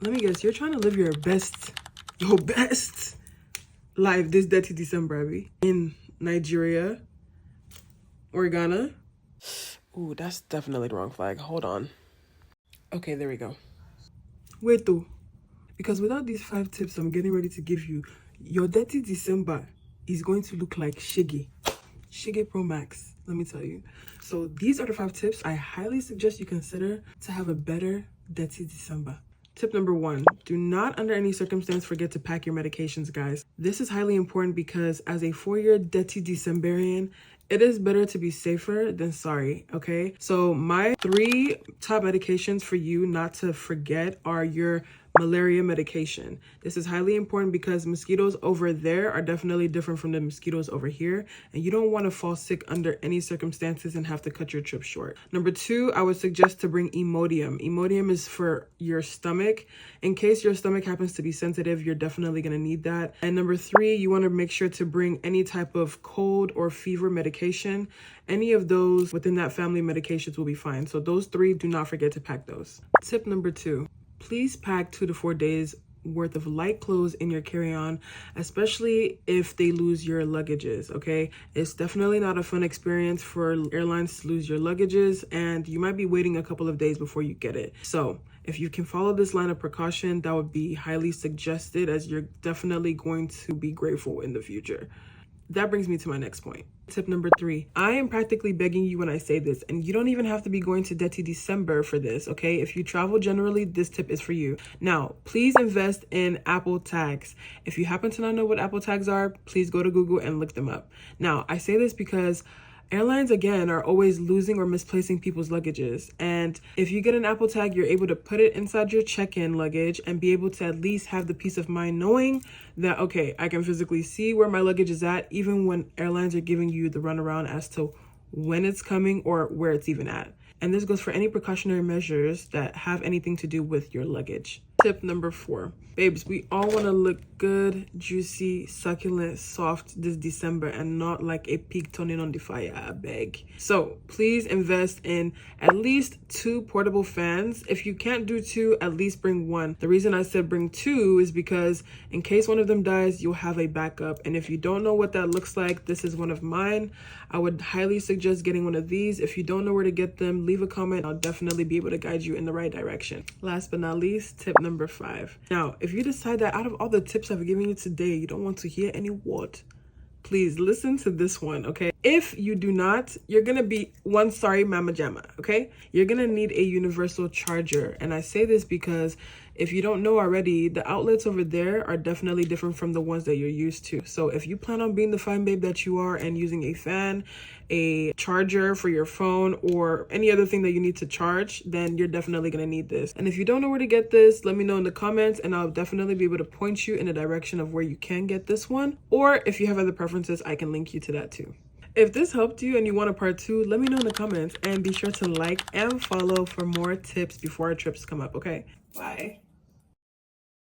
Let me guess, you're trying to live your best life this dirty December, Abby. In Nigeria or Ghana. Ooh, that's definitely the wrong flag. Hold on. Okay, there we go. Wait though. Because without these 5 tips I'm getting ready to give you, your dirty December is going to look like Shiggy Pro Max, let me tell you. So these are the 5 tips I highly suggest you consider to have a better dirty December. Tip number 1, do not under any circumstance forget to pack your medications, guys. This is highly important because as a 4-year dirty Decemberian, it is better to be safer than sorry, okay? So my 3 top medications for you not to forget are your malaria medication. This is highly important because mosquitoes over there are definitely different from the mosquitoes over here, and you don't want to fall sick under any circumstances and have to cut your trip short. Number 2, I would suggest to bring Imodium. Imodium is for your stomach. In case your stomach happens to be sensitive, you're definitely going to need that. And number 3, you want to make sure to bring any type of cold or fever medication. Any of those within that family of medications will be fine. So those 3, do not forget to pack those. Tip number 2, please pack 2 to 4 days worth of light clothes in your carry-on, especially if they lose your luggages, okay? It's definitely not a fun experience for airlines to lose your luggages, and you might be waiting a couple of days before you get it. So if you can follow this line of precaution, that would be highly suggested, as you're definitely going to be grateful in the future. That brings me to my next point. Tip number 3. I am practically begging you when I say this, and you don't even have to be going to Detty December for this, okay? If you travel generally, this tip is for you. Now, please invest in Apple tags. If you happen to not know what Apple tags are, please go to Google and look them up. Now, I say this because airlines, again, are always losing or misplacing people's luggages. And if you get an Apple tag, you're able to put it inside your check-in luggage and be able to at least have the peace of mind knowing that, okay, I can physically see where my luggage is at, even when airlines are giving you the runaround as to when it's coming or where it's even at. And this goes for any precautionary measures that have anything to do with your luggage. Tip number 4. Babes, we all want to look good, juicy, succulent, soft this December and not like a pig turning on the fire, I beg. So please invest in at least 2 portable fans. If you can't do 2, at least bring 1. The reason I said bring 2 is because in case one of them dies, you'll have a backup. And if you don't know what that looks like, this is one of mine. I would highly suggest getting one of these. If you don't know where to get them, leave a comment. I'll definitely be able to guide you in the right direction. Last but not least, tip number 5. Now, if you decide that out of all the tips I've given you today, you don't want to hear any word, please listen to this one, okay? If you do not, you're gonna be one sorry mama jamma, okay? You're gonna need a universal charger. And I say this because if you don't know already, the outlets over there are definitely different from the ones that you're used to. So if you plan on being the fine babe that you are and using a fan, a charger for your phone, or any other thing that you need to charge, then you're definitely gonna need this. And if you don't know where to get this, let me know in the comments and I'll definitely be able to point you in the direction of where you can get this one. Or if you have other preferences, I can link you to that too. If this helped you and you want a part 2, let me know in the comments, and be sure to like and follow for more tips before our trips come up, okay? Bye.